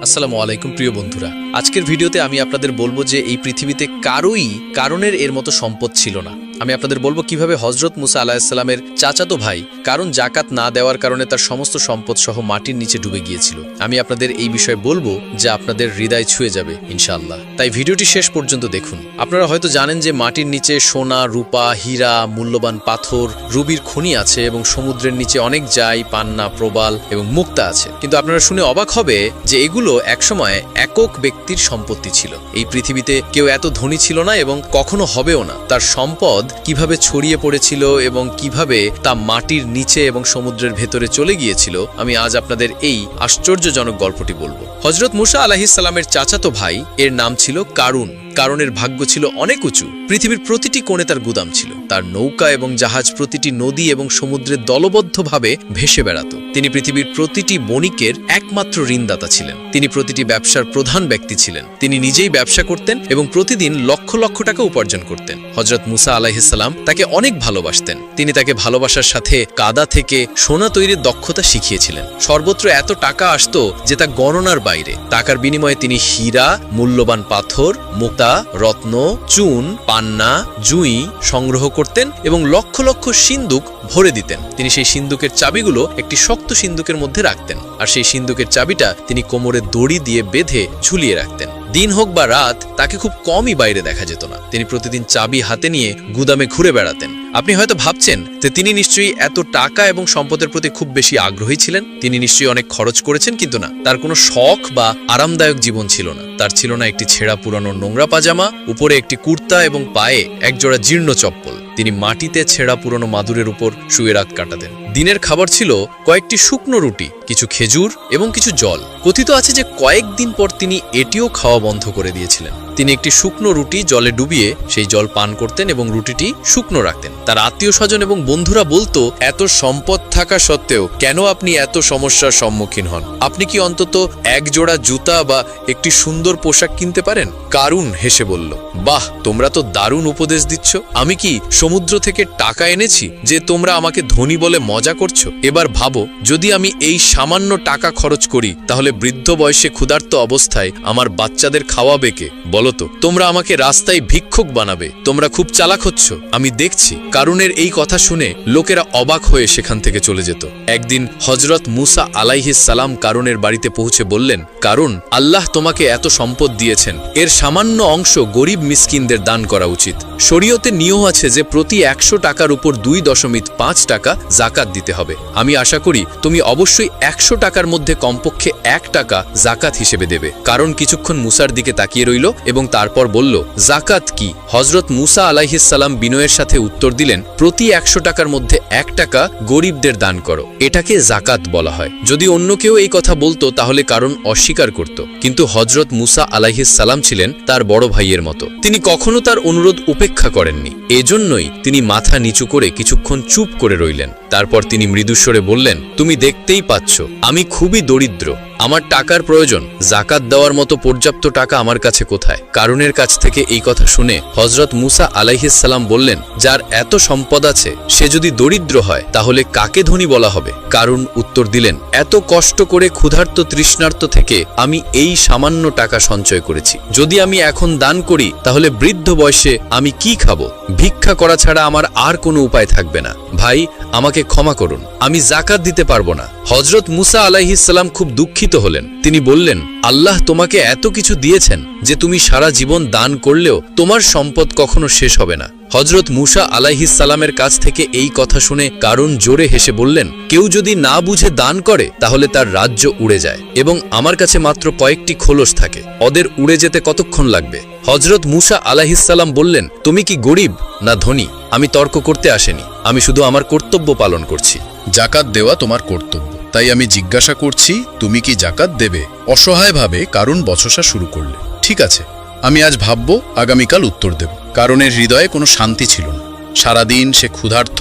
আসসালামু আলাইকুম প্রিয় বন্ধুরা, আজকের ভিডিওতে আমি আপনাদের বলবো যে এই পৃথিবীতে কারোই কারণের এর মতো সম্পদ ছিল না। আমি আপনাদের বলবো কিভাবে হযরত মুসা আলাইহিসসালামের চাচাতো ভাই কারণ জাকাত না দেওয়ার কারণে তার সমস্ত সম্পদ সহ মাটির নিচে ডুবে গিয়েছিল। আমি আপনাদের এই বিষয়ে বলবো যা আপনাদের হৃদয় ছুঁয়ে যাবে ইনশাআল্লাহ। তাই ভিডিওটি শেষ পর্যন্ত দেখুন। আপনারা হয়তো জানেন যে মাটির নিচে সোনা, রূপা, হীরা, মূল্যবান পাথর, রুবির খনি আছে এবং সমুদ্রের নিচে অনেক জাই, পান্না, প্রবাল এবং মুক্তা আছে। কিন্তু আপনারা শুনে অবাক হবে যে এগুলো একসময় একক ব্যক্তির সম্পত্তি ছিল। এই পৃথিবীতে কেউ এত ধনী ছিল না এবং কখনো হবেও না। তার সম্পদ কিভাবে ছড়িয়ে পড়েছিল এবং কিভাবে তা মাটির নিচে এবং সমুদ্রের ভেতরে চলে গিয়েছিল, আমি আজ আপনাদের এই আশ্চর্যজনক গল্পটি বলবো। হযরত মুসা আলাইহিস সালামের চাচাতো ভাই এর নাম ছিল কারুন। কারণের ভাগ্য ছিল অনেক উঁচু। পৃথিবীর প্রতিটি কোণে তার গুদাম ছিল। তার নৌকা এবং জাহাজ প্রতিটি নদী এবং সমুদ্রে দলবদ্ধভাবে ভেসে বেড়াত। তিনি পৃথিবীর প্রতিটি বণিকের একমাত্র ঋণদাতা ছিলেন। তিনি প্রতিটি ব্যবসার প্রধান ব্যক্তি ছিলেন। তিনি নিজেই ব্যবসা করতেন এবং প্রতিদিন লক্ষ লক্ষ টাকা উপার্জন করতেন। হযরত মুসা আলাইহিস সালাম তাকে অনেক ভালোবাসতেন। তিনি তাকে ভালোবাসার সাথে কাদা থেকে সোনা তৈরির দক্ষতা শিখিয়েছিলেন। সর্বত্র এত টাকা আসতো যে তা গণনার বাইরে। টাকার বিনিময়ে তিনি হীরা, মূল্যবান পাথর, মুক্তা, রত্ন, চুন, পান্না, জুঁই সংগ্রহ করতেন এবং লক্ষ লক্ষ সিন্দুক ভরে দিতেন। তিনি সেই সিন্দুকের চাবিগুলো একটি শক্ত সিন্দুকের মধ্যে রাখতেন, আর সেই সিন্দুকের চাবিটা তিনি কোমরে দড়ি দিয়ে বেঁধে ঝুলিয়ে রাখতেন। দিন হোক বা রাত, তাকে খুব কমই বাইরে দেখা যেত না। তিনি প্রতিদিন চাবি হাতে নিয়ে গুদামে ঘুরে বেড়াতেন। আপনি হয়তো ভাবছেন যে তিনি নিশ্চয়ই এত টাকা এবং সম্পদের প্রতি খুব বেশি আগ্রহী ছিলেন। তিনি নিশ্চয়ই অনেক খরচ করেছেন, কিন্তু না, তার কোনো শখ বা আরামদায়ক জীবন ছিল না। তার ছিল না একটি ছেঁড়া পুরানো নোংরা পাজামা, উপরে একটি কুর্তা এবং পায়ে একজোড়া জীর্ণ চপ্পল। তিনি মাটিতে ছেঁড়া পুরনো মাদুরের উপর শুয়ে রাত কাটাতেন। দিনের খাবার ছিল কয়েকটি শুকনো রুটি, কিছু খেজুর এবং কিছু জল। কথিত আছে যে কয়েকদিন পর তিনি এটিও খাওয়া বন্ধ করে দিয়েছিলেন। তিনি একটি শুকনো রুটি জলে ডুবিয়ে সেই জল পান করতেন এবং রুটিটি শুকনো রাখতেন। তার আত্মীয় স্বজন এবং বন্ধুরা বলতো, এত সম্পদ থাকা সত্ত্বেও কেন আপনি এত সমস্যার সম্মুখীন হন? আপনি কি অন্তত এক জোড়া জুতা বা একটি সুন্দর পোশাক কিনতে পারেন? কারুন হেসে বলল, বাহ, তোমরা তো দারুণ উপদেশ দিচ্ছ। আমি কি সমুদ্র থেকে টাকা এনেছি যে তোমরা আমাকে ধনী বলে মজা করছো? এবার ভাবো, যদি আমি এই সামান্য টাকা খরচ করি তাহলে বৃদ্ধ বয়সে ক্ষুধার্ত অবস্থায় আমার বাচ্চাদের খাওয়াবে কে? বলতো, তোমরা আমাকে রাস্তায় ভিক্ষুক বানাবে। তোমরা খুব চালাক হচ্ছ, আমি দেখছি। কারুনের এই কথা শুনে লোকেরা অবাক হয়ে সেখান থেকে চলে যেত। একদিন হযরত মুসা আলাইহিস সালাম কারুনের বাড়িতে পৌঁছে বললেন, কারুন, আল্লাহ তোমাকে এত সম্পদ দিয়েছেন, এর সামান্য অংশ গরিব মিসকিনদের দান করা উচিত। শরীয়তে নিয়ম আছে যে প্রতি 100 টাকার উপর 2.5 টাকা জাকাত দিতে হবে। আমি আশা করি তুমি অবশ্যই 100 টাকার মধ্যে কমপক্ষে 1 টাকা জাকাত হিসেবে দেবে। কারণ কিছুক্ষণ মুসার দিকে তাকিয়ে রইল এবং তারপর বলল, জাকাত কি? হযরত মুসা আলাইহিস সালাম বিনয়ের সাথে উত্তর দিলেন, প্রতি 100 টাকার মধ্যে 1 টাকা গরিবদের দান করো, এটাকে জাকাত বলা হয়। যদি অন্য কেউ এই কথা বলতো তাহলে কারণ অস্বীকার করত, কিন্তু হযরত মুসা আলাইহিস সালাম ছিলেন তার বড় ভাইয়ের মতো। তিনি কখনো তার অনুরোধ উপেক্ষা করেননি। এজন্যই তিনি মাথা নিচু করে কিছুক্ষণ চুপ করে রইলেন। তারপর তিনি মৃদুস্বরে বললেন, তুমি দেখতেই পাচ্ছ আমি খুবই দরিদ্র, আমার টাকার প্রয়োজন। জাকাত দেওয়ার মতো পর্যাপ্ত টাকা আমার কাছে কোথায়? কারুনের কাছ থেকে এই কথা শুনে হযরত মুসা আলাইহিস সালাম বললেন, যার এত সম্পদ আছে সে যদি দরিদ্র হয় তাহলে কাকে ধনী বলা হবে? কারুন উত্তর দিলেন, এত কষ্ট করে ক্ষুধার্ত তৃষ্ণার্ত থেকে আমি এই সামান্য টাকা সঞ্চয় করেছি। যদি আমি এখন দান করি তাহলে বৃদ্ধ বয়সে আমি কি খাবো? ভিক্ষা করা ছাড়া আমার আর কোনো উপায় থাকবে না। ভাই, আমাকে ক্ষমা করুন, আমি জাকাত দিতে পারবো না। হযরত মুসা আলাইহিস সালাম খুব দুঃখিত হলেন। তিনি বললেন, আল্লাহ তোমাকে এত কিছু দিয়েছেন যে তুমি সারা জীবন দান করলেও তোমার সম্পদ কখনো শেষ হবে না। হযরত মুসা আলাইহিস সালামের কাছ থেকে এই কথা শুনে কারুন জোরে হেসে বললেন, কেউ যদি না বুঝে দান করে তাহলে তার রাজ্য উড়ে যায় এবং আমার কাছে মাত্র কয়েকটি খোলস থাকে, ওদের উড়ে যেতে কতক্ষণ লাগবে? হযরত মুসা আলাইহিস সালাম বললেন, তুমি কি গরিব না ধনী? আমি তর্ক করতে আসেনি, আমি শুধু আমার কর্তব্য পালন করছি। জাকাত দেওয়া তোমার কর্তব্য, তাই আমি জিজ্ঞাসা করছি, তুমি কি জাকাত দেবে? অসহায়ভাবে কারুন বচসা শুরু করলে। ঠিক আছে, আমি আজ ভাববো, আগামীকাল উত্তর দেব। কারণের হৃদয়ে কোনো শান্তি ছিল না। সারাদিন সে ক্ষুধার্ত,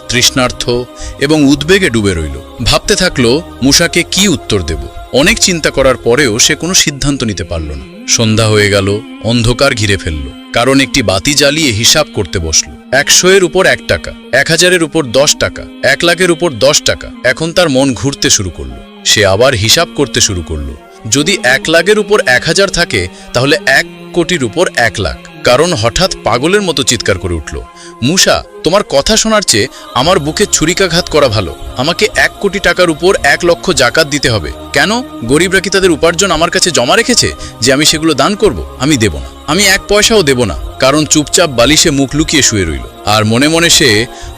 তৃষ্ণার্থ এবং উদ্বেগে ডুবে রইল। ভাবতে থাকলো মুসাকে কি উত্তর দেব। অনেক চিন্তা করার পরেও সে কোনো সিদ্ধান্ত নিতে পারল না। সন্ধ্যা হয়ে গেল, অন্ধকার ঘিরে ফেলল। কারণ একটি বাতি জ্বালিয়ে হিসাব করতে বসল। 100-এর উপর 1 টাকা, 1000-এর উপর 10 টাকা, 1 লাখের উপর 10 টাকা। এখন তার মন ঘুরতে শুরু করল। সে আবার হিসাব করতে শুরু করল। যদি 1 লাখের উপর 1000 থাকে তাহলে 1 কোটির উপর 1 লাখ। কারণ হঠাৎ পাগলের মতো চিৎকার করে উঠল, মুসা, তোমার কথা শোনার চেয়ে আমার বুকে ছুরিকাঘাত করা ভালো। আমাকে 1 কোটি টাকার উপর 1 লক্ষ জাকাত দিতে হবে। কেন? গরিবরা কি তাদের উপার্জন আমার কাছে জমা রেখেছে যে আমি সেগুলো দান করব? আমি দেব না, আমি 1 পয়সাও দেব না। কারণ চুপচাপ বালিশে মুখ লুকিয়ে শুয়ে রইল। আর মনে মনে সে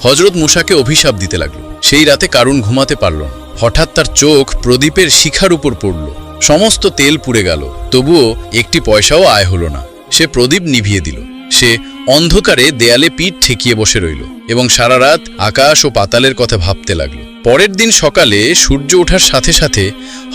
হযরত মুসাকে অভিশাপ দিতে লাগলো। সেই রাতে কারুন ঘুমাতে পারল না। হঠাৎ তার চোখ প্রদীপের শিখার উপর পড়ল। সমস্ত তেল পুড়ে গেল, তবুও 1টি পয়সাও আয় হলো না। সে প্রদীপ নিভিয়ে দিল। সে অন্ধকারে দেয়ালে পিঠ ঠেকিয়ে বসে রইল এবং সারা রাত আকাশ ও পাতালের কথা ভাবতে লাগল। পরের দিন সকালে সূর্য ওঠার সাথে সাথে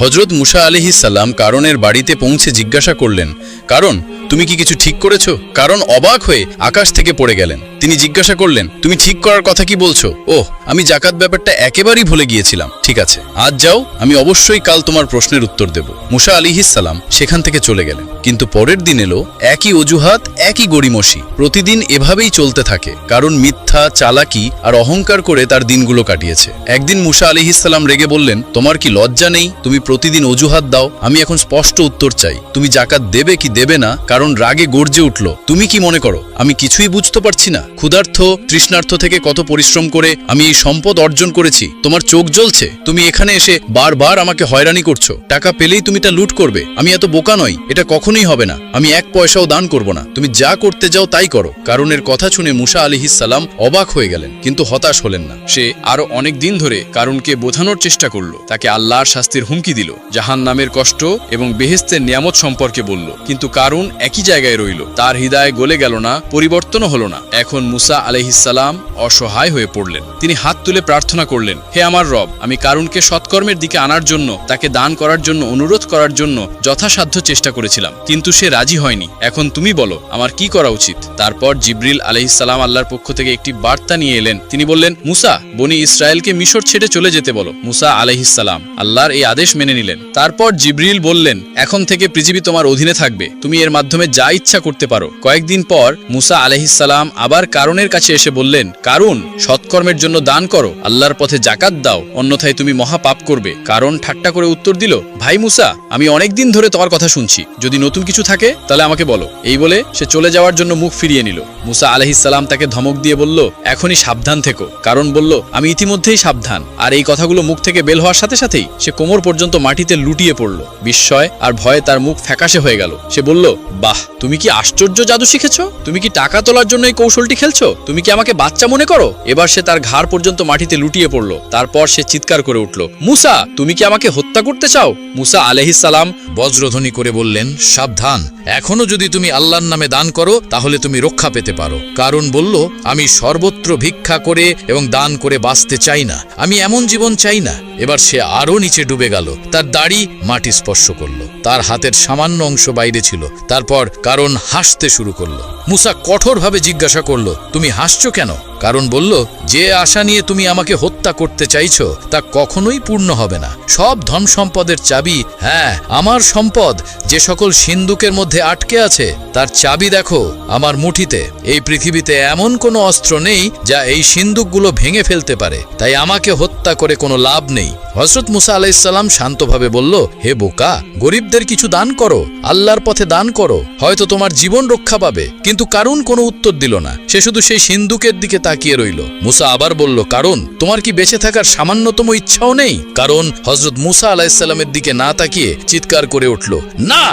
হযরত মুসা আলাইহিস সালাম কারণের বাড়িতে পৌঁছে জিজ্ঞাসা করলেন, কারণ তুমি কি কিছু ঠিক করেছো? কারণ অবাক হয়ে আকাশ থেকে পড়ে গেলেন। তিনি জিজ্ঞাসা করলেন, তুমি ঠিক করার কথা কি বলছো? ওহ, আমি জাকাত ব্যাপারটা একেবারেই ভুলে গিয়েছিলাম। ঠিক আছে, আজ যাও, আমি অবশ্যই কাল তোমার প্রশ্নের উত্তর দেব। মুসা আলাইহিস সালাম সেখান থেকে চলে গেলেন। কিন্তু পরের দিন এলো, একই অজুহাত, একই গড়িমসি। প্রতিদিন এভাবেই চলতে থাকে। কারণ মিথ্যা, চালাকি আর অহংকার করে তার দিনগুলো কাটিয়েছে। একদিন মুসা আলাইহিস সালাম রেগে বললেন, তোমার কি লজ্জা নেই? তুমি প্রতিদিন অজুহাত দাও। আমি এখন স্পষ্ট উত্তর চাই, তুমি জাকাত দেবে কি দেবে না? কারণ রাগে গর্জে উঠল, তুমি কি মনে করো আমি কিছুই বুঝতে পারছি না? ক্ষুধার্থ, তৃষ্ণার্থ থেকে কত পরিশ্রম করে আমি এই সম্পদ অর্জন করেছি। তোমার চোখ জ্বলছে? তুমি এখানে এসে বারবার আমাকে হয়রানি করছো। টাকা পেলেই তুমি তা লুট করবে। আমি এত বোকা নই, এটা কখনোই হবে না। আমি 1 পয়সাও দান করব না। তুমি যা করতে যাও তাই করো। কারণের কথা শুনে মুসা আলাইহিস সালাম অবাক হয়ে গেলেন, কিন্তু হতাশ হলেন না। সে আরো অনেক দিন ধরে কারুনকে বোঝানোর চেষ্টা করল, তাকে আল্লাহর শাস্তির হুমকি দিল, জাহান্নামের কষ্ট এবং বেহেশতের নিয়ামত সম্পর্কে বলল। কিন্তু কারুন একই জায়গায় রইল। তার হৃদয় গলে গেল না, পরিবর্তনও হলো না। এখন মুসা আলাইহিস সালাম অসহায় হয়ে পড়লেন। তিনি হাত তুলে প্রার্থনা করলেন, হে আমার রব, আমি কারুনকে সৎকর্মের দিকে আনার জন্য, তাকে দান করার জন্য অনুরোধ করার জন্য যথাসাধ্য চেষ্টা করেছিলাম, কিন্তু সে রাজি হয়নি। এখন তুমি বলো আমার কি করা উচিত? তারপর জিবরিল আলাইহিস সালাম আল্লাহর পক্ষ থেকে একটি বার্তা নিয়ে এলেন। তিনি বললেন, মুসা, বনি ইসরায়েলকে মিশর ছেড়ে চলে যেতে বলো। মুসা আলাইহিস সালাম আল্লাহর এই আদেশ মেনে নিলেন। তারপর জিবরিল বললেন, এখন থেকে পৃথিবী তোমার অধীনে থাকবে, তুমি এর মাধ্যমে যা ইচ্ছা করতে পারো। কয়েকদিন পর মুসা আলাইহিস সালাম আবার কারুনের কাছে এসে বললেন, কারুন, সৎকর্মের জন্য দান করো, আল্লাহর পথে জাকাত দাও, অন্যথায় তুমি মহা পাপ করবে। কারণ ঠাট্টা করে উত্তর দিল, ভাই মুসা, আমি অনেক দিন ধরে তোমার কথা শুনছি, যদি নতুন কিছু থাকে তাহলে আমাকে বলো। এই বলে সে চলে যাওয়ার জন্য মুখ ফিরিয়ে নিল। মুসা আলাইহিস সালাম তাকে ধমক দিয়ে বলল, এখনই সাবধান থেকো। কারণ বলল, আমি ইতিমধ্যেই সাবধান। আর এই কথাগুলো মুখ থেকে বের হওয়ার সাথে সাথেই সে কোমর পর্যন্ত মাটিতে লুটিয়ে পড়ল। বিস্ময় আর ভয়ে তার মুখ ফ্যাকাশে হয়ে গেল। সে বলল, বাহ, তুমি কি আশ্চর্য জাদু শিখেছো? তুমি কি টাকা তোলার জন্য এই কৌশলটি খেলছো? তুমি কি আমাকে বাচ্চা মনে করো? এবার সে তার ঘাড় পর্যন্ত মাটিতে লুটিয়ে পড়ল। তারপর সে চিৎকার করে উঠল, মুসা, তুমি কি আমাকে হত্যা করতে চাও? মুসা আলাইহিস সালাম বজ্রধ্বনি করে বললেন, সাবধান, এখনো যদি তুমি আল্লাহর নামে দান করো তাহলে তুমি রক্ষা পেতে পারো। কারণ বলল, আমি সর্বত্র ভিক্ষা করে এবং দান করে বাঁচতে চাই না, আমি এমন জীবন চাই না। এবার সে আরো নিচে ডুবে গেল। তার দাড়ি মাটি স্পর্শ করলো, তার হাতের সামান্য অংশ বাইরে ছিল। তারপর কারণ হাসতে শুরু করলো। মুসা কঠোরভাবে জিজ্ঞাসা করলো, তুমি হাসছো কেন? কারণ বলল, যে আশা নিয়ে তুমি আমাকে হত্যা করতে চাইছো তা কখনোই পূর্ণ হবে না। সব ধন সম্পদের চাবি, হ্যাঁ, আমার সম্পদ যে সকল সিন্দুকের মধ্যে আটকে আছে তার চাবি দেখো আমার মুঠিতে। এই পৃথিবীতে এমন কোনো অস্ত্র নেই যা এই সিন্দুকগুলো ভেঙে ফেলতে পারে, তাই আমাকে হত্যা করে কোনো লাভ নেই। হযরত মুসা আলাইহিস সালাম শান্তভাবে বলল, হে বোকা, গরিবদের কিছু দান করো, আল্লাহর পথে দান করো, হয়তো তোমার জীবন রক্ষা পাবে। কিন্তু কারুন কোনো উত্তর দিল না। সে শুধু সেই সিন্দুকের দিকে তাকিয়ে রইল। মুসা আবার বলল, কারুন, তোমার কি বেঁচে থাকার সামান্যতম ইচ্ছাও নেই? কারণ হযরত মুসা আলাইহিস সালামের দিকে না তাকিয়ে চিৎকার করে উঠল, না,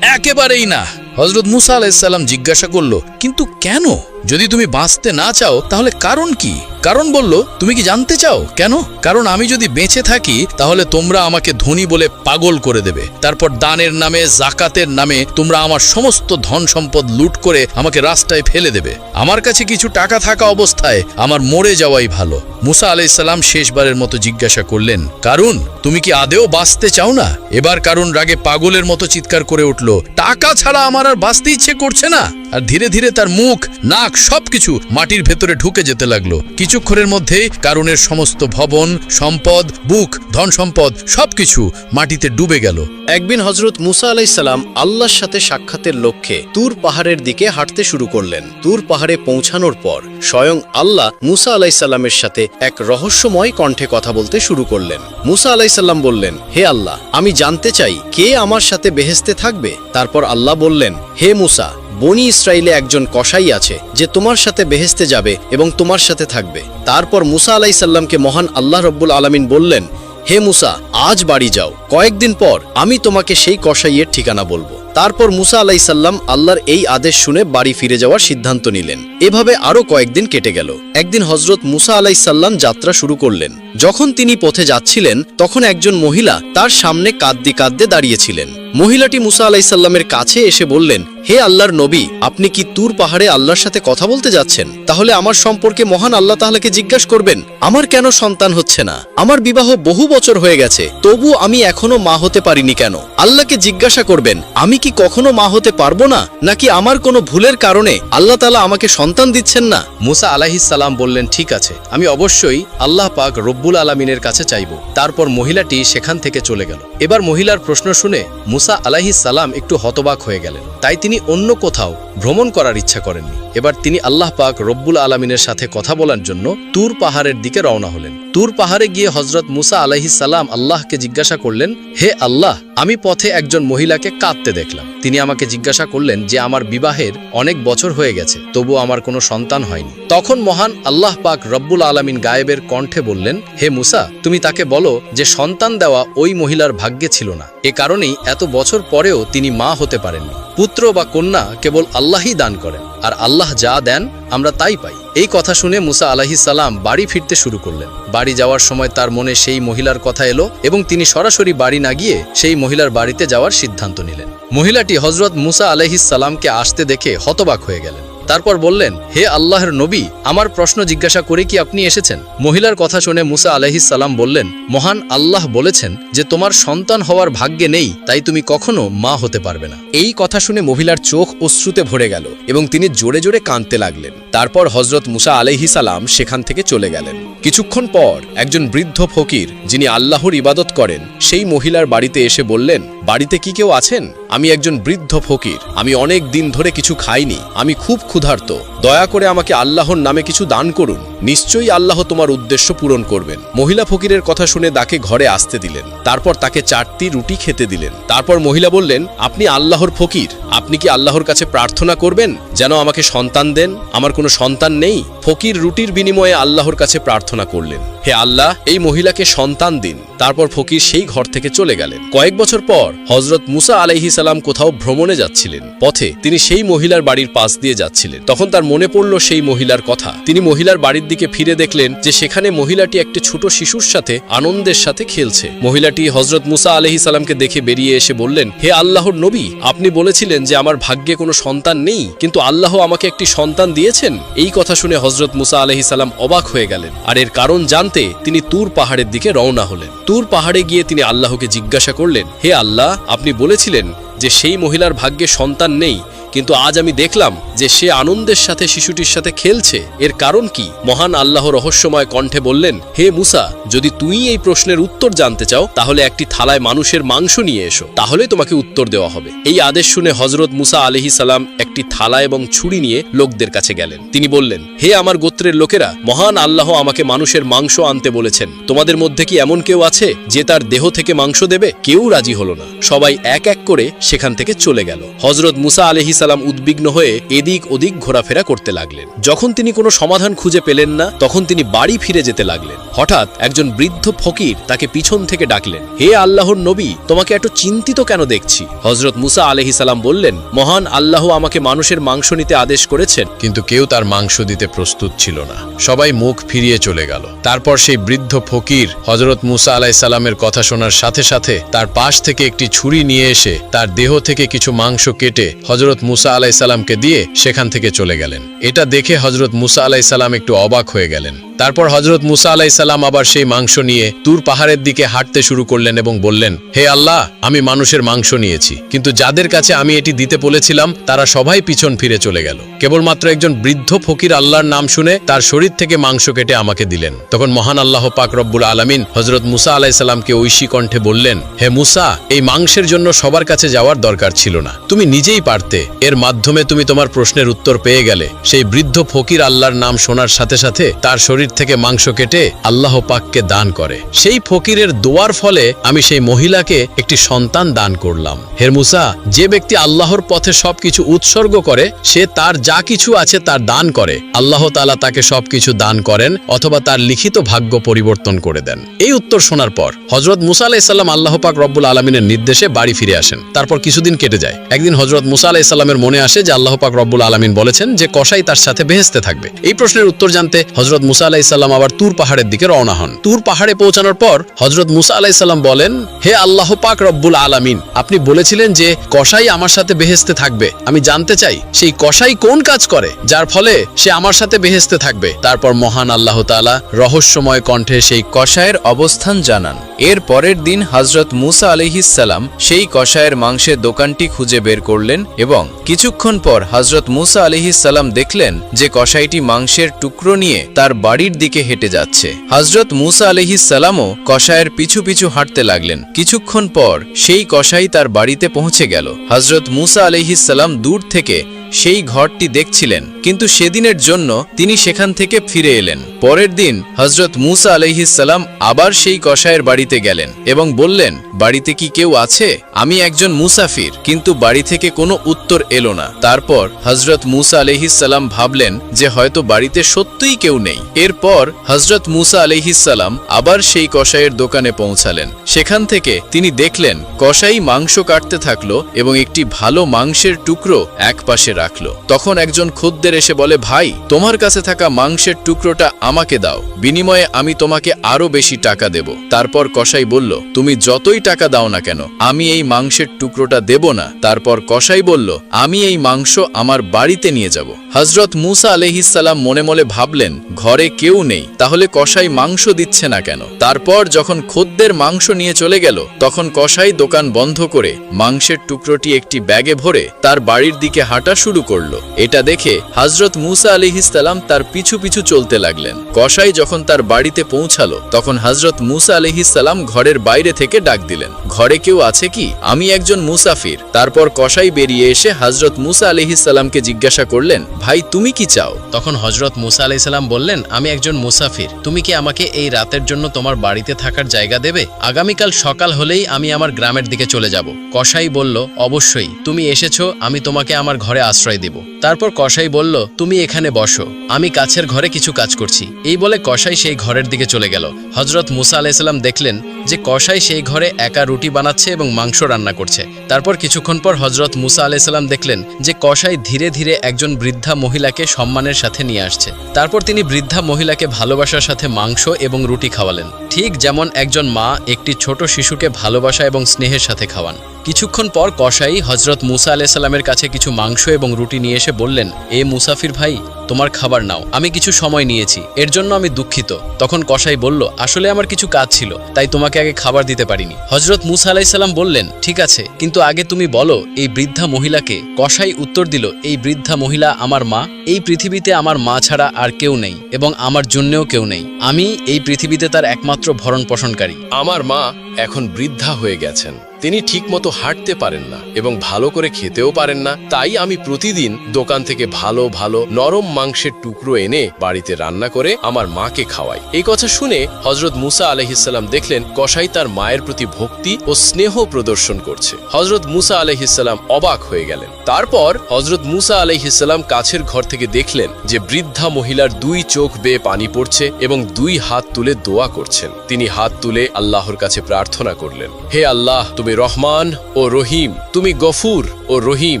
একেবারেই না। হযরত মুসা আলাইহিস সালাম জিজ্ঞাসা করল, কিন্তু কেন? যদি তুমি বাঁচতে না চাও তাহলে কারণ কি? কারণ বলল, তুমি কি জানতে চাও কেন? কারণ আমি যদি বেঁচে থাকি তাহলে তোমরা আমাকে ধনী বলে পাগল করে দেবে। তারপর দানের নামে, জাকাতের নামে তোমরা আমার সমস্ত ধন সম্পদ লুট করে আমাকে রাস্তায় ফেলে দেবে। আমার কাছে কিছু টাকা থাকা অবস্থায় আমার মরে যাওয়াই ভালো। মুসা আলাইহিস সালাম শেষবারের মতো জিজ্ঞাসা করলেন, কারুন, তুমি কি আদেও বাঁচতে চাও না? এবার কারুন রাগে পাগলের মতো চিৎকার করে উঠল, টাকা ছাড়া আমার আর বাঁচতে ইচ্ছে করছে না। আর ধীরে ধীরে তার মুখ, নাক সবকিছু মাটির ভেতরে ঢুকে যেতে লাগলো। কিছুক্ষণের মধ্যেই কারুনের সমস্ত ভবন, সম্পদ, বুক, ধন সম্পদ সবকিছু মাটিতে ডুবে গেল। একদিন হজরত মুসা আলাইসাল্লাম আল্লাহর সাথে সাক্ষাতের লক্ষ্যে তুর পাহাড়ের দিকে হাঁটতে শুরু করলেন। তুর পাহাড়ে পৌঁছানোর পর স্বয়ং আল্লাহ মুসা আলাইসাল্লামের সাথে এক রহস্যময় কণ্ঠে কথা বলতে শুরু করলেন। মুসা আলাইসাল্লাম বললেন, হে আল্লাহ, আমি জানতে চাই কে আমার সাথে বেহেশতে থাকবে। তারপর আল্লাহ বললেন, হে মুসা, বনি ইসরায়েলে একজন কসাই আছে যে তোমার সাথে বেহেশতে যাবে এবং তোমার সাথে থাকবে। তারপর মুসা আলাইসাল্লামকে মহান আল্লাহ রব্বুল আলামিন বললেন, হে মুসা, আজ বাড়ি যাও, কয়েকদিন পর আমি তোমাকে সেই কসাইয়ের ঠিকানা বলবো। তারপর মুসা আলাইসাল্লাম আল্লাহর এই আদেশ শুনে বাড়ি ফিরে যাওয়ার সিদ্ধান্ত নিলেন। এভাবে আরো কয়েকদিন কেটে গেল। একদিন হজরত মুসা আলাইসাল্লাম যাত্রা শুরু করলেন। যখন তিনি পথে যাচ্ছিলেন তখন একজন মহিলা তার সামনে কাঁদতে কাঁদতে দাঁড়িয়েছিলেন। মহিলাটি মুসা আলাইসাল্লামের কাছে এসে বললেন, হে আল্লাহর নবী, আপনি কি তুর পাহাড়ে আল্লাহর সাথে কথা বলতে যাচ্ছেন? তাহলে আমার সম্পর্কে মহান আল্লাহ তাআলাকে জিজ্ঞাসা করবেন, আমার কেন সন্তান হচ্ছে না? আমার বিবাহ বহু বছর হয়ে গেছে, তবু আমি এখনো মা হতে পারিনি কেন? আল্লাহকে জিজ্ঞাসা করবেন, আমি কি কখনো মা হতে পারবো না, নাকি আমার কোনো ভুলের কারণে আল্লাহ তাআলা আমাকে সন্তান দিচ্ছেন না? মুসা আলাইহিস সালাম বললেন, ঠিক আছে, আমি অবশ্যই আল্লাহ পাক রব্বুল আলামিনের কাছে চাইব। তারপর মহিলাটি সেখান থেকে চলে গেল। এবার মহিলার প্রশ্ন শুনে মুসা আলাইহিস সালাম একটু হতবাক হয়ে গেলেন। তাই তিনি অন্য কোথাও ভ্রমণ করার ইচ্ছা করেননি। এবার তিনি আল্লাহ পাক রব্বুল আলামিনের সাথে কথা বলার জন্য তুর পাহাড়ের দিকে রওনা হলেন। তুর পাহাড়ে গিয়ে হজরত মুসা আলাইহিস সালাম আল্লাহকে জিজ্ঞাসা করলেন, হে আল্লাহ, আমি পথে একজন মহিলাকে কাঁদতে দেখলাম। তিনি আমাকে জিজ্ঞাসা করলেন যে আমার বিবাহের অনেক বছর হয়ে গেছে, তবু আমার কোনো সন্তান হয়নি। তখন মহান আল্লাহ পাক রব্বুল আলামিন গায়েবের কণ্ঠে বললেন, হে মুসা, তুমি তাকে বলো যে সন্তান দেওয়া ওই মহিলার ভাগ্যে ছিল না। এ কারণেই এত বছর পরেও তিনি মা হতে পারেননি। পুত্র বা কন্যা কেবল আল্লাহই দান করেন, আর আল্লাহ যা দেন আমরা তাই পাই। এই কথা শুনে মুসা আলাইহিস সালাম বাড়ি ফিরতে শুরু করলেন। বাড়ি যাওয়ার সময় তার মনে সেই মহিলার কথা এলো এবং তিনি সরাসরি বাড়ি না গিয়ে সেই মহিলার বাড়িতে যাওয়ার সিদ্ধান্ত নিলেন। মহিলাটি হজরত মুসা আলাইহিস সালামকে আসতে দেখে হতবাক হয়ে গেলেন। তারপর বললেন, হে আল্লাহর নবী, আমার প্রশ্ন জিজ্ঞাসা করে কি আপনি এসেছেন? মহিলার কথা শুনে মুসা আলাইহিস সালাম বললেন, মহান আল্লাহ বলেছেন যে তোমার সন্তান হওয়ার ভাগ্যে নেই, তাই তুমি কখনো মা হতে পারবে না। এই কথা শুনে মহিলার চোখ অশ্রুতে ভরে গেল এবং তিনি জোরে জোরে কাঁদতে লাগলেন। তারপর হজরত মুসা আলাইহিস সালাম সেখান থেকে চলে গেলেন। কিছুক্ষণ পর একজন বৃদ্ধ ফকির, যিনি আল্লাহর ইবাদত করেন, সেই মহিলার বাড়িতে এসে বললেন, বাড়িতে কি কেউ আছেন? আমি একজন বৃদ্ধ ফকির, আমি অনেক দিন ধরে কিছু খাইনি, আমি খুব ক্ষুধার্ত, দয়া করে আমাকে আল্লাহর নামে কিছু দান করুন, নিশ্চয়ই আল্লাহ তোমার উদ্দেশ্য পূরণ করবেন। মহিলা ফকিরের কথা শুনে তাকে ঘরে আসতে দিলেন। তারপর তাকে 4টি রুটি খেতে দিলেন। তারপর মহিলা বললেন, আপনি আল্লাহর ফকির, আপনি কি আল্লাহর কাছে প্রার্থনা করবেন যেন আমাকে সন্তান দেন? আমার কোনো সন্তান নেই। ফকির রুটির বিনিময়ে আল্লাহর কাছে প্রার্থনা করলেন, হে আল্লাহ, এই মহিলাকে সন্তান দিন। তারপর ফকির সেই ঘর থেকে চলে গেলেন। কয়েক বছর পর হজরত মুসা আলাইহিস সালাম কোথাও ভ্রমণে যাচ্ছিলেন। পথে তিনি সেই মহিলার বাড়ির পাশ দিয়ে যাচ্ছিলেন। তখন তার মনে পড়ল সেই মহিলার কথা। তিনি মহিলার বাড়ির দিকে ফিরে দেখলেন যে সেখানে মহিলাটি একটি ছোট শিশুর সাথে আনন্দের সাথে খেলছে। মহিলাটি হজরত মুসা আলাইহিস সালামকে দেখে বেরিয়ে এসে বললেন, হে আল্লাহর নবী, আপনি বলেছিলেন যে আমার ভাগ্যে কোনো সন্তান নেই, কিন্তু আল্লাহ আমাকে একটি সন্তান দিয়েছেন। এই কথা শুনে হজরত মুসা আলাইহিস সালাম অবাক হয়ে গেলেন। আর এর কারণ জানতে তিনি তুর পাহাড়ের দিকে রওনা হলেন। তুর পাহাড়ে গিয়ে তিনি আল্লাহকে জিজ্ঞাসা করলেন, হে আল্লাহ, আপনি বলেছিলেন যে সেই মহিলার ভাগ্যে সন্তান নেই, কিন্তু আজ আমি দেখলাম যে সে আনন্দের সাথে শিশুটির সাথে খেলছে। এর কারণ কি? মহান আল্লাহ রহস্যময় কণ্ঠে বললেন, হে মুসা, যদি তুই এই প্রশ্নের উত্তর জানতে চাও তাহলে একটি থালায় মানুষের মাংস নিয়ে এসো, তাহলে তোমাকে উত্তর দেওয়া হবে। এই আদেশ শুনে হজরত মুসা আলাইহিস সালাম একটি থালা এবং ছুরি নিয়ে লোকদের কাছে গেলেন। তিনি বললেন, হে আমার গোত্রের লোকেরা, মহান আল্লাহ আমাকে মানুষের মাংস আনতে বলেছেন। তোমাদের মধ্যে কি এমন কেউ আছে যে তার দেহ থেকে মাংস দেবে? কেউ রাজি হলো না। সবাই এক এক করে সেখান থেকে চলে গেল। হজরত মুসা আলাইহিস সালাম উদ্বিগ্ন হয়ে এদিক ওদিক ঘোরাফেরা করতে লাগলেন। যখন তিনি কোনো সমাধান খুঁজে পেলেন না, তখন তিনি বাড়ি ফিরে যেতে লাগলেন। হঠাৎ একজন বৃদ্ধ ফকির তাকে পিছন থেকে ডাকলেন, হে আল্লাহর নবী, তোমাকে এত চিন্তিত কেন দেখছি? হজরত মুসা আলাইহিস সালাম বললেন, মহান আল্লাহ আমাকে মানুষের মাংস নিতে আদেশ করেছেন। কিন্তু কেউ তার মাংস দিতে প্রস্তুত ছিল না। সবাই মুখ ফিরিয়ে চলে গেল। তারপর সেই বৃদ্ধ ফকির হজরত মুসা আলাইহিস সালামের কথা শোনার সাথে সাথে তার পাশ থেকে একটি ছুরি নিয়ে এসে তার দেহ থেকে কিছু মাংস কেটে হজরত মুসা আলাইসাল্লামকে দিয়ে সেখান থেকে চলে গেলেন। এটা দেখে হজরত মুসা আলাইসাল্লাম একটু অবাক হয়ে গেলেন। তারপর হজরত মুসা আলাইসাল্লাম আবার সেই মাংস নিয়ে তুর পাহাড়ের দিকে হাঁটতে শুরু করলেন এবং বললেন, হে আল্লাহ, আমি মানুষের মাংস নিয়েছি, কিন্তু যাদের কাছে আমি এটি দিতে বলেছিলাম তারা সবাই পিছন ফিরে চলে গেল। কেবলমাত্র একজন বৃদ্ধ ফকির আল্লাহর নাম শুনে তার শরীর থেকে মাংস কেটে আমাকে দিলেন। তখন মহান আল্লাহ পাক রব্বুল আলামিন হজরত মুসা আলাইসাল্লামকে ঐশী কণ্ঠে বললেন, হে মুসা, এই মাংসের জন্য সবার কাছে যাওয়ার দরকার ছিল না, তুমি নিজেই পারতে। এর মাধ্যমে তুমি তোমার প্রশ্নের উত্তর পেয়ে গেলে। সেই বৃদ্ধ ফকির আল্লাহর নাম শোনার সাথে সাথে তার শরীর থেকে মাংস কেটে আল্লাহ পাককে দান করে। সেই ফকিরের দোয়ার ফলে আমি সেই মহিলাকে একটি সন্তান দান করলাম। হে মুসা, যে ব্যক্তি আল্লাহর পথে সবকিছু উৎসর্গ করে, সে তার যা কিছু আছে তার দান করে, আল্লাহ তাআলা তাকে সবকিছু দান করেন অথবা তার লিখিত ভাগ্য পরিবর্তন করে দেন। এই উত্তর শোনার পর হযরত মুসা আলাইহিস সালাম আল্লাহ পাক রব্বুল আলামিনের নির্দেশে বাড়ি ফিরে আসেন। তারপর কিছুদিন কেটে যায়। একদিন হযরত মুসা আলাইহিস সালামের মনে আসে যে আল্লাহ পাক রব্বুল আলামিন বলেছেন যে কসাই তার সাথে বেহেশতে থাকবে। এই প্রশ্নের উত্তর জানতে হযরত মুসা আলাইহিস সালাম আবার তুর পাহাড়ের দিকে রওনা হন। তুর পাহাড়ে পৌঁছানোর পর হযরত মুসা আলাইহিস সালাম বলেন, হে আল্লাহ পাক রব্বুল আলামিন, আপনি বলেছিলেন যে কসাই আমার সাথে বেহেশতে থাকবে। আমি জানতে চাই সেই কসাই কোন কাজ করে যার ফলে সে আমার সাথে বেহেশতে থাকবে। তারপর মহান আল্লাহ তাআলা রহস্যময় কণ্ঠে সেই কসাইয়ের অবস্থান জানান। এর পরের দিন হযরত মুসা আলাইহিস সালাম সেই কসাইয়ের মাংসের দোকানটি খুঁজে বের করলেন এবং কিছুক্ষণ পর হযরত মুসা আলাইহিস সালাম দেখলেন যে কসাইটি মাংসের টুকরো নিয়ে তার বাড়ির দিকে হেঁটে যাচ্ছে। হযরত মুসা আলাইহিস সালামও কসাইয়ের পিছু পিছু হাঁটতে লাগলেন। কিছুক্ষণ পর সেই কসাই তার বাড়িতে পৌঁছে গেল। হযরত মুসা আলাইহিস সালাম দূর থেকে সেই ঘরটি দেখছিলেন, কিন্তু সেদিনের জন্য তিনি সেখান থেকে ফিরে এলেন। পরের দিন হযরত মুসা আলাইহিস সালাম আবার সেই কসাইয়ের বাড়িতে গেলেন এবং বললেন, বাড়িতে কি কেউ আছে? আমি একজন মুসাফির। কিন্তু বাড়ি থেকে কোনো উত্তর এলো না। তারপর হযরত মুসা আলাইহিস সালাম ভাবলেন যে হয়তো বাড়িতে সত্যিই কেউ নেই। এরপর হযরত মুসা আলাইহিস সালাম আবার সেই কসাইয়ের দোকানে পৌঁছালেন। সেখান থেকে তিনি দেখলেন কসাই মাংস কাটতে থাকলো এবং একটি ভালো মাংসের টুকরো একপাশে রাখলো। তখন একজন খদ্দের এসে বলে, ভাই, তোমার কাছে থাকা মাংসের টুকরোটা আমাকে দাও, বিনিময়ে আমি তোমাকে আরো বেশি টাকা দেব। তারপর কসাই বলল, তুমি যতই টাকা দাও না কেন, আমি এই মাংসের টুকরোটা দেব না। তারপর কসাই বলল, আমি এই মাংস আমার বাড়িতে নিয়ে যাব। হযরত মুসা আলাইহিস সালাম মনে মনে ভাবলেন, ঘরে কেউ নেই, তাহলে কসাই মাংস দিচ্ছে না কেন? তারপর যখন খদ্দের মাংস নিয়ে চলে গেল, তখন কসাই দোকান বন্ধ করে মাংসের টুকরোটি একটি ব্যাগে ভরে তার বাড়ির দিকে হাঁটা শুরু করলো। এটা দেখে হযরত মুসা আলাইহিস সালাম তার পিছু পিছু চলতে লাগলেন। কসাই যখন তার বাড়িতে পৌঁছালো, তখন হযরত মুসা আলাইহিস সালাম ঘরের বাইরে থেকে ডাক দিলেন, ঘরে কেউ আছে কি? আমি একজন মুসাফির। তারপর কসাই বেরিয়ে এসে হযরত মুসা আলাইহিস সালামকে জিজ্ঞাসা করলেন, ভাই, তুমি কি চাও? তখন হযরত মুসা আলাইহিস সালাম বললেন, আমি একজন মুসাফির। তুমি কি আমাকে এই রাতের জন্য তোমার বাড়িতে থাকার জায়গা দেবে? আগামীকাল সকাল হলেই আমি আমার গ্রামের দিকে চলে যাব। কসাই বলল, অবশ্যই, তুমি এসেছো, আমি তোমাকে আমার ঘরে আশ্রয় দেব। তারপর কসাই বলল, তুমি এখানে বসো, আমি কাছের ঘরে কিছু কাজ করছি। এই বলে কসাই সেই ঘরের দিকে চলে গেল। হযরত মুসা আলাইহিস সালাম দেখলেন যে কসাই সেই ঘরে একা রুটি বানাচ্ছে এবং মাংস রান্না করছে। তারপর কিছুক্ষণ পর হযরত মুসা আলাইহিস সালাম দেখলেন যে কসাই ধীরে ধীরে একজন বৃদ্ধা মহিলাকে সম্মানের সাথে নিয়ে আসছে। তারপর তিনি বৃদ্ধা মহিলাকে ভালোবাসার সাথে মাংস এবং রুটি খাওয়ালেন, ঠিক যেমন একজন মা একটি ছোট শিশুকে ভালোবাসা এবং স্নেহের সাথে খাওয়ান। কিছুক্ষণ পর কসাই হযরত মুসা আলাইহিস সালামের কাছে কিছু মাংস এবং রুটি নিয়ে এসে বললেন, এ মুসাফির ভাই, তোমার খাবার নাও, আমি কিছু সময় নিয়েছি, এর জন্য আমি দুঃখিত। তখন কসাই বলল, আসলে আমার কিছু কাজ ছিল, তাই তোমাকে আগে খাবার দিতে পারিনি। হযরত মুসা আলাইহিস সালাম বললেন, ঠিক আছে, কিন্তু আগে তুমি বলো এই বৃদ্ধা মহিলাকে। কসাই উত্তর দিল, এই বৃদ্ধা মহিলা আমার মা। এই পৃথিবীতে আমার মা ছাড়া আর কেউ নেই এবং আমার জন্যও কেউ নেই। আমি এই পৃথিবীতে তার একমাত্র ভরণ পোষণকারী। আমার মা এখন বৃদ্ধা হয়ে গেছেন, তিনি ঠিকমতো হাঁটতে পারেন না এবং ভালো করে খেতেও পারেন না। তাই আমি প্রতিদিন দোকান থেকে ভালো ভালো নরম মাংসের টুকরো এনে বাড়িতে রান্না করে আমার মাকে খাওয়াই। এই কথা শুনে হযরত মুসা আলাইহিস সালাম দেখলেন কসাই তার মায়ের প্রতি ভক্তি ও স্নেহ প্রদর্শন করছে। হযরত মুসা আলাইহিস সালাম অবাক হয়ে গেলেন। তারপর হযরত মুসা আলাইহিস সালাম কাছের ঘর থেকে দেখলেন যে বৃদ্ধা মহিলার দুই চোখ বেয়ে পানি পড়ছে এবং দুই হাত তুলে দোয়া করছেন। তিনি হাত তুলে আল্লাহর কাছে প্রার্থনা করলেন, হে আল্লাহ, তুমি রহমান ও রহিম, তুমি গফুর ও রহিম,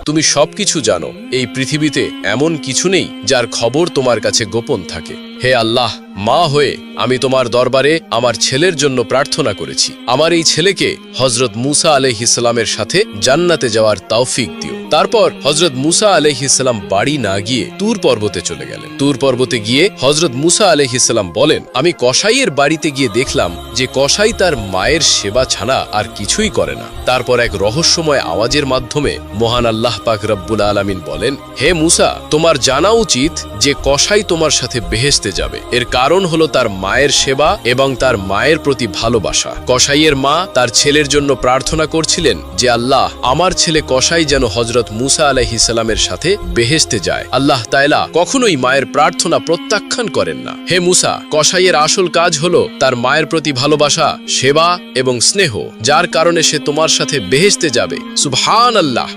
তুমি সবকিছু জানো। এই পৃথিবীতে এমন কিছু নেই যার খবর তোমার কাছে গোপন থাকে। হে আল্লাহ, মা হয়ে আমি তোমার দরবারে আমার ছেলের জন্য প্রার্থনা করেছি। আমার এই ছেলেকে হযরত মুসা আলাইহিসসালামের সাথে জান্নাতে যাওয়ার তৌফিক দিও। তারপর হযরত মুসা আলাইহিসসালাম বাড়ি না গিয়ে তুর পর্বতে চলে গেলেন। তুর পর্বতে গিয়ে হযরত মুসা আলাইহিসসালাম বলেন, আমি কসাইয়ের বাড়িতে গিয়ে দেখলাম যে কসাই তার মায়ের সেবা ছাড়া আর কিছুই করে না। তারপর এক রহস্যময় আওয়াজের মাধ্যমে মহান আল্লাহ পাক রব্বুল আলামিন বলেন, হে মুসা, তোমার জানা উচিত যে কসাই তোমার সাথে বেহেশতে যাবে। এর কারণ হলো তার মায়ের সেবা এবং তার মায়ের প্রতি ভালোবাসা। কসাইয়ের মা তার ছেলের জন্য প্রার্থনা করছিলেন যে আল্লাহ, আমার ছেলে কসাই যেন হযরত মুসা আলাইহিসসালামের সাথে বেহেশতে যায়। আল্লাহ তাআলা কখনোই মায়ের প্রার্থনা প্রত্যাখ্যান করেন না। হে মুসা, কসাইয়ের আসল কাজ হলো তার মায়ের প্রতি ভালোবাসা, সেবা এবং স্নেহ, যার কারণে সে তোমার সাথে বেহেশতে যাবে। সুবহানাল্লাহ।